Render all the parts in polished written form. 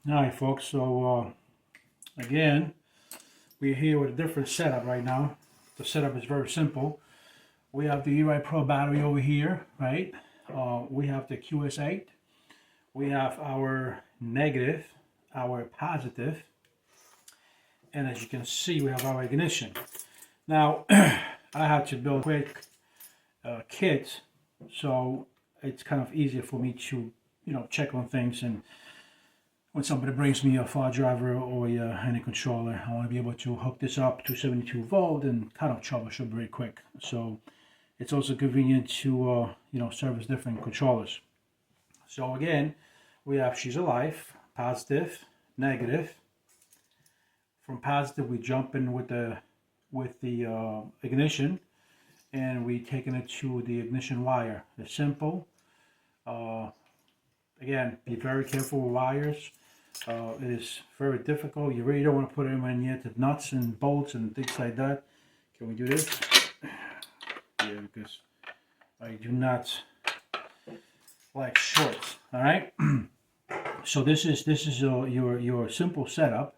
Alright folks, so again, we're here with a different setup right now. The setup is very simple. We have the E-Ride Pro battery over here, right? We have the QS8. We have our negative, our positive, and as you can see, we have our ignition. Now, I had to build a quick kit, so it's kind of easier for me to, check on things. And when somebody brings me a far driver or any controller, I want to be able to hook this up to 72 volt and kind of troubleshoot very quick. So it's also convenient to service different controllers. So again, we have she's alive, positive, negative. From positive, we jump in with the ignition, and we taking it to the ignition wire. It's simple. Again, be very careful with wires. It is very difficult. You really don't want to put them in yet the nuts and bolts and things like that. Can we do this? Yeah, because I do not like shorts. All right. So this is your simple setup.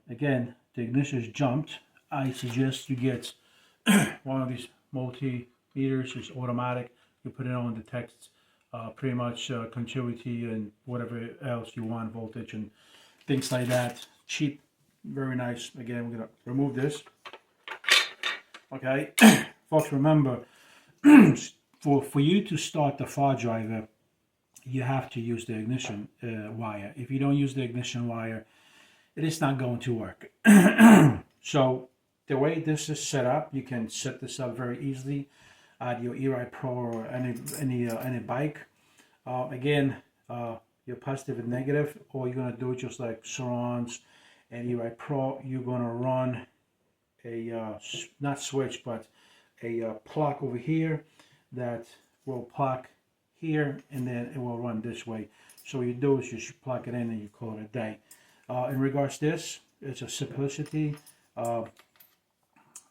Again, the ignition is jumped. I suggest you get one of these multimeters. It's automatic. You put it on, detects pretty much continuity and whatever else you want, voltage and things like that. Cheap, very nice. Again, we're gonna remove this. Okay, folks, remember, for you to start the far driver, you have to use the ignition wire. If you don't use the ignition wire, it is not going to work. So the way this is set up, you can set this up very easily at your E-Ride Pro or any bike. Again, your positive and negative, all you're gonna do, just like Surrounds and E-Ride Pro, you're gonna run a not switch, but a plug over here that will plug here, and then it will run this way. So what you do is you just plug it in and you call it a day. In regards to this, it's a simplicity.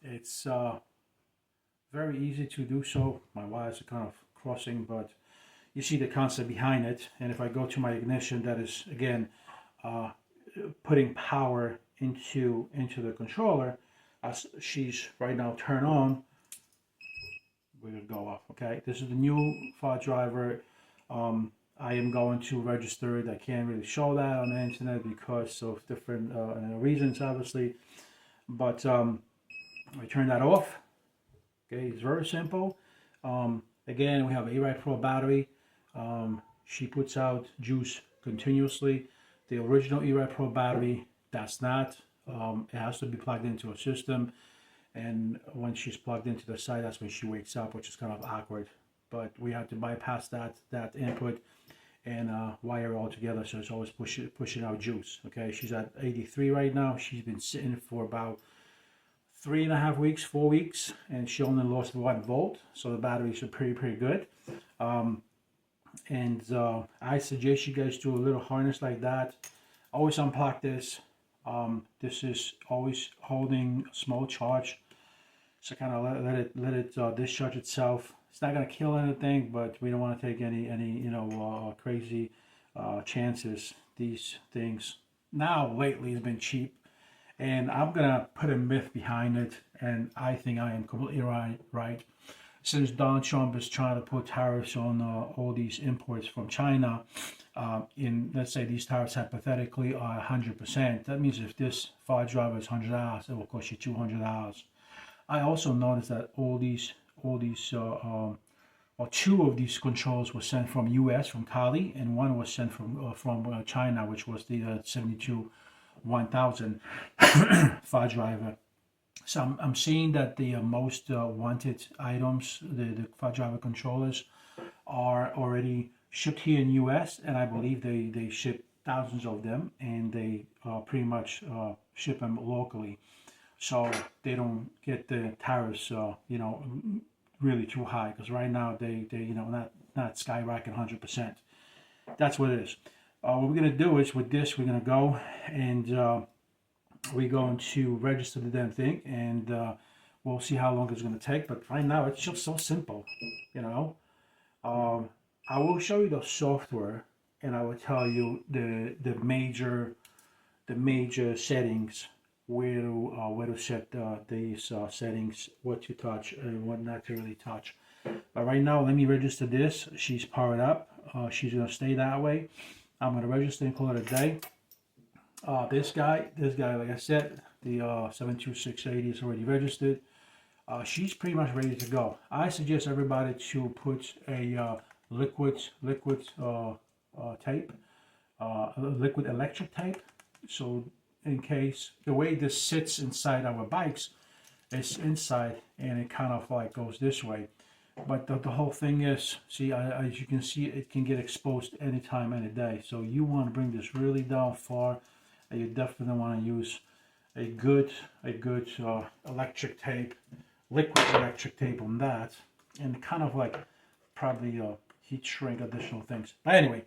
It's very easy to do so. My wires are kind of crossing, but you see the concept behind it. And if I go to my ignition, that is again putting power into the controller. As she's right now turned on, we're gonna go off. Okay, this is the new far driver. I am going to register it. I can't really show that on the internet because of different reasons, obviously. But I turn that off. Okay, it's very simple. Again, we have a E-Ride Pro battery. She puts out juice continuously. The original E-Ride Pro battery does not. It has to be plugged into a system, and when she's plugged into the side, that's when she wakes up, which is kind of awkward. But we have to bypass that input and wire it all together, so it's always pushing out juice. Okay, she's at 83 right now. She's been sitting for about 3.5 weeks, 4 weeks, and she only lost 1 volt, so the batteries are pretty good. I suggest you guys do a little harness like that. Always unplug this. This is always holding a small charge, so kind of let it discharge itself. It's not gonna kill anything, but we don't want to take any crazy chances. These things now lately has been cheap, and I'm gonna put a myth behind it, and I think I am completely right. Since Donald Trump is trying to put tariffs on all these imports from China, let's say these tariffs hypothetically are 100%. That means if this far driver is $100, it will cost you $200. I also noticed that all these or 2 of these controls were sent from U.S. from Cali, and 1 was sent from China, which was the 72 1000 far driver. So I'm seeing that the most wanted items, the far driver controllers, are already shipped here in U.S., and I believe they ship thousands of them, and they pretty much ship them locally, so they don't get the tariffs really too high, because right now they not skyrocketing 100%. That's what it is. What we're gonna do is with this, we're gonna go and we're going to register the damn thing, and we'll see how long it's going to take. But right now, it's just so simple, I will show you the software and I will tell you the major settings, where to set these settings, what to touch and what not to really touch. But right now, let me register this. She's powered up. She's gonna stay that way. I'm gonna register and call it a day. This guy, like I said, the 72680 is already registered. She's pretty much ready to go. I suggest everybody to put a liquid tape, liquid electric tape. So in case, the way this sits inside our bikes, it's inside and it kind of like goes this way. But the whole thing is, see, as you can see, it can get exposed anytime, any day. So you want to bring this really down far, and you definitely want to use a good electric tape, liquid electric tape on that, and kind of like probably heat shrink additional things. But anyway,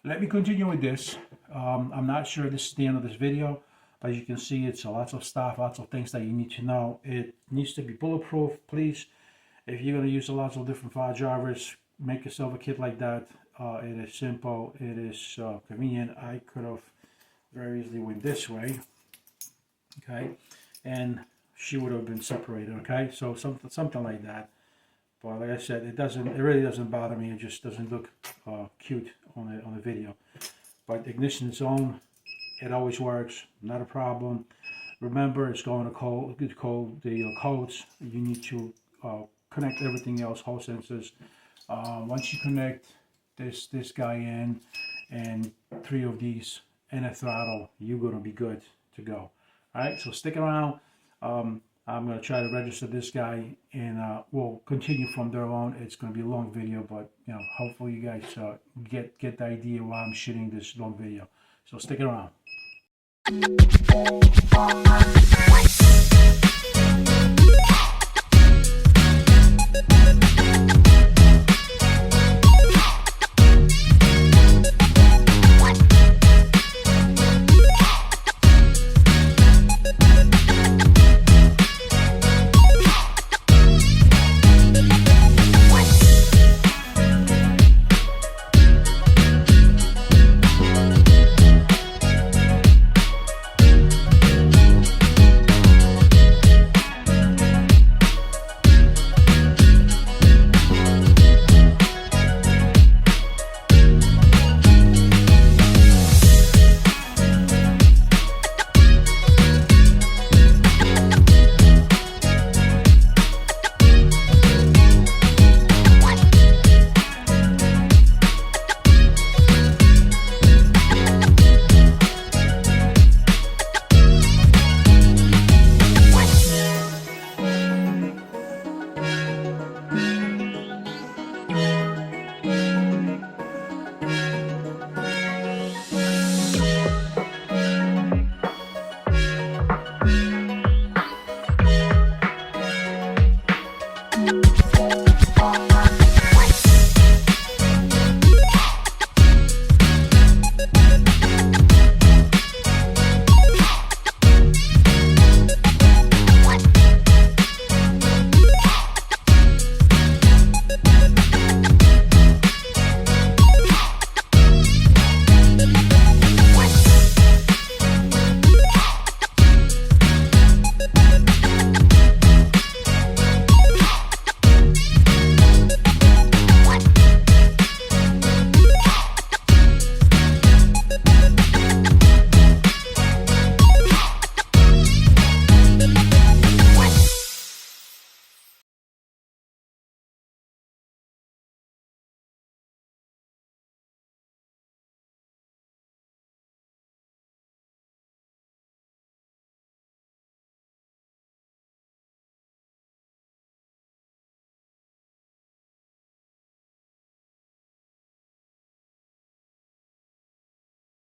let me continue with this. I'm not sure this is the end of this video. As you can see, it's lots of stuff, lots of things that you need to know. It needs to be bulletproof. Please, if you're going to use lots of different fire drivers, make yourself a kit like that. It is simple. It is convenient. I could have very easily went this way, okay, and she would have been separated, okay. So something like that. But like I said, it really doesn't bother me. It just doesn't look cute on the video. But ignition zone, it always works, not a problem. Remember, it's going to code the codes. You need to connect everything else, whole sensors. Once you connect this guy in and 3 of these and a throttle, you're gonna be good to go. All right, so stick around. I'm gonna try to register this guy, and we'll continue from there on. It's gonna be a long video, but you know, hopefully you guys get the idea why I'm shooting this long video. So stick around.